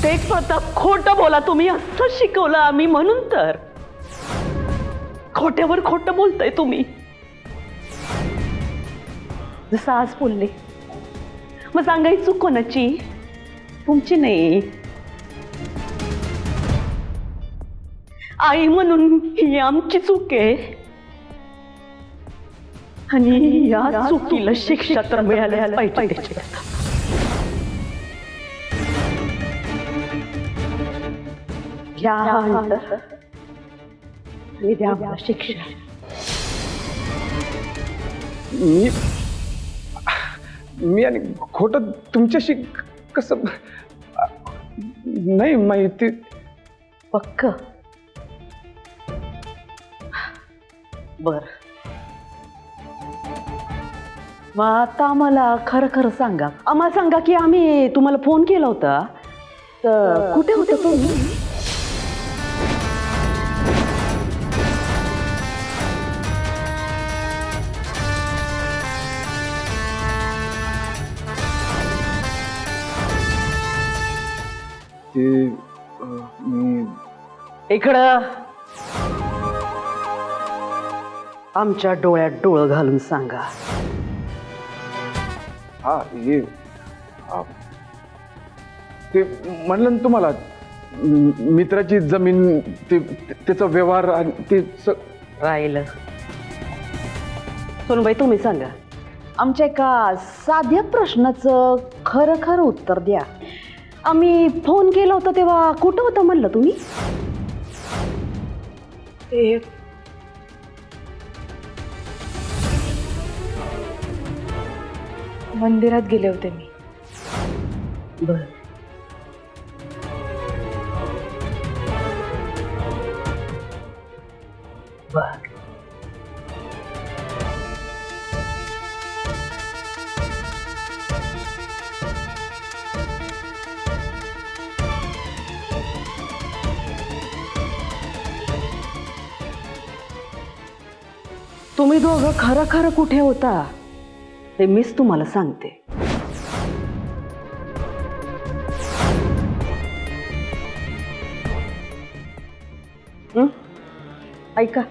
तेज प्रताप खोटं बोला तुम्ही असं शिकवलं आम्ही म्हणून तर खोट्यावर खोटं बोलताय तुम्ही जसं आज बोलले मग सांगायची चूक कोणाची तुमची नाही आई म्हणून ही आमची चूक आहे आणि या चुकीला शिक्षा तर मिळायला पाहिजे त्याच्यात घ्या हा अंतर आणि द्या मला शिक्षा मी आणि खोटं तुमच्याशी कसं नाही माहिती पक्क बर मग आता आम्हाला खरं खरं सांगा आम्हाला सांगा की आम्ही तुम्हाला फोन केला होता तर कुठे होता तुम्ही ते मी इकडं आमच्या डोळ्यात डोळं घालून सांगा हा ये ते म्हणलं ना तुम्हाला मित्राची जमीन ते त्याचा व्यवहार आणि ते राहिलं सोनबाई तुम्ही सांगा आमच्या एका साध्या प्रश्नाचं खरं खरं उत्तर द्या आम्ही फोन केला होता तेव्हा कुठं होतं म्हणलं तुम्ही ते मंदिरात गेले होते मी बर बर तुम्ही दोघं खरं खरं कुठे होता ते मीच तुम्हाला सांगते ऐका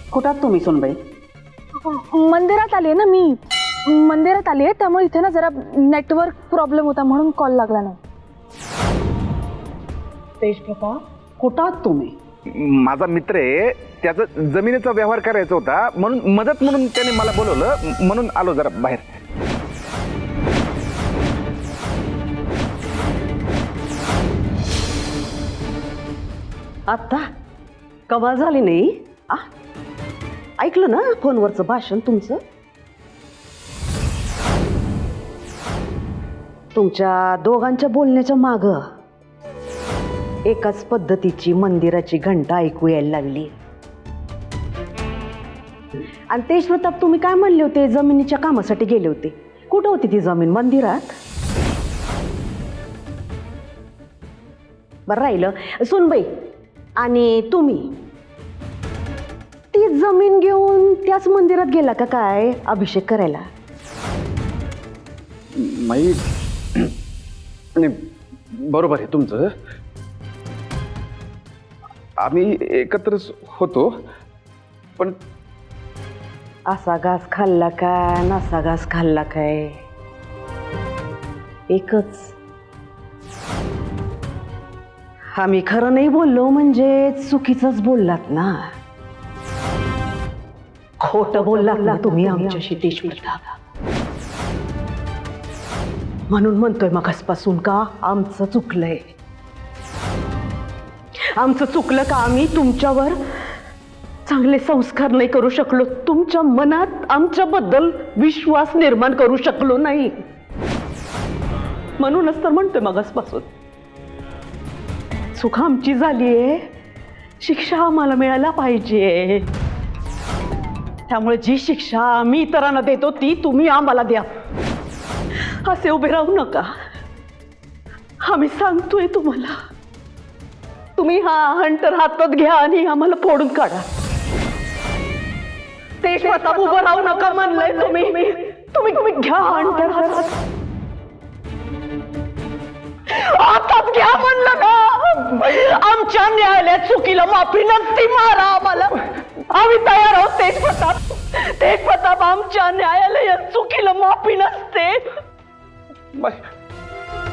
कुठात तुम्ही सोनबाई मंदिरात आले ना मी मंदिरात आले त्यामुळे इथे ना जरा नेटवर्क प्रॉब्लेम होता म्हणून कॉल लागला नाही तेज प्रताप कुठात तुम्ही माझा मित्र आहे त्याचा जमिनीचा व्यवहार करायचा होता म्हणून मदत म्हणून त्याने मला बोलवलं म्हणून आलो जरा बाहेर आता कमाल झाली नाही ऐकलं ना फोनवरचं भाषण तुमचं तुमच्या दोघांच्या बोलण्याच्या माग एकाच पद्धतीची मंदिराची घंटा ऐकू यायला लागली आणि तेज प्रताप तुम्ही काय म्हणले होते जमिनीच्या कामासाठी गेले होते कुठं होती ती जमीन मंदिरात बरं राहिलं सुनबाई आणि तुम्ही ती जमीन घेऊन त्याच मंदिरात गेला का काय अभिषेक करायला नाही बरोबर आहे तुमचं आम्ही एकत्रच होतो पण असा घास खाल्ला काय नसा घास खाल्ला काय एकच आम्ही खरं नाही बोललो म्हणजे चुकीचंच बोललात ना खोटं बोललात ना तुम्ही आमच्याशी तेज प्रताप म्हणून म्हणतोय मगासपासून का आमचं चुकलंय आमचं चुकलं का आम्ही तुमच्यावर चांगले संस्कार नाही करू शकलो तुमच्या मनात आमच्याबद्दल विश्वास निर्माण करू शकलो नाही म्हणूनच तर म्हणतोय मगासपासून चूक आमची झालीये शिक्षा आम्हाला मिळायला पाहिजे त्यामुळे जी शिक्षा आम्ही इतरांना देतो ती तुम्ही आम्हाला द्या असे उभे राहू नका आम्ही सांगतोय तुम्हाला तुम्ही हा हंटर हातात घ्या आणि आम्हाला फोडून काढा तेज प्रताप उभं राहू नका म्हणलंय तुम्ही तुम्ही तुम्ही घ्या अंतरात आताच घ्या म्हणलं ना. आमच्या न्यायालयात चुकीला माफी नसती मारा आम्हाला. आम्ही तयार आहोत तेज प्रताप आमच्या न्यायालयात चुकीला माफी नसते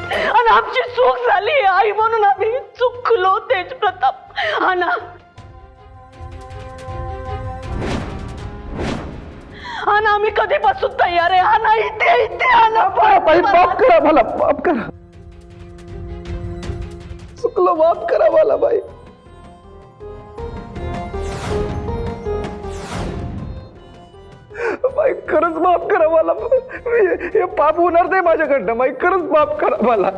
आणि आमची चूक झाली आई म्हणून आम्ही चुकलो तेज प्रताप. हा ना आम्ही कधीपासून तयार आहे. हा ना इथे हा ना. बाई माफ करा मला, माफ करा, चुकलो, माफ करा मला बाई. बाई खरंच माफ करा मला. हे पाप होणार नाही माझ्याकडनं बाई, खरंच माफ करा मला.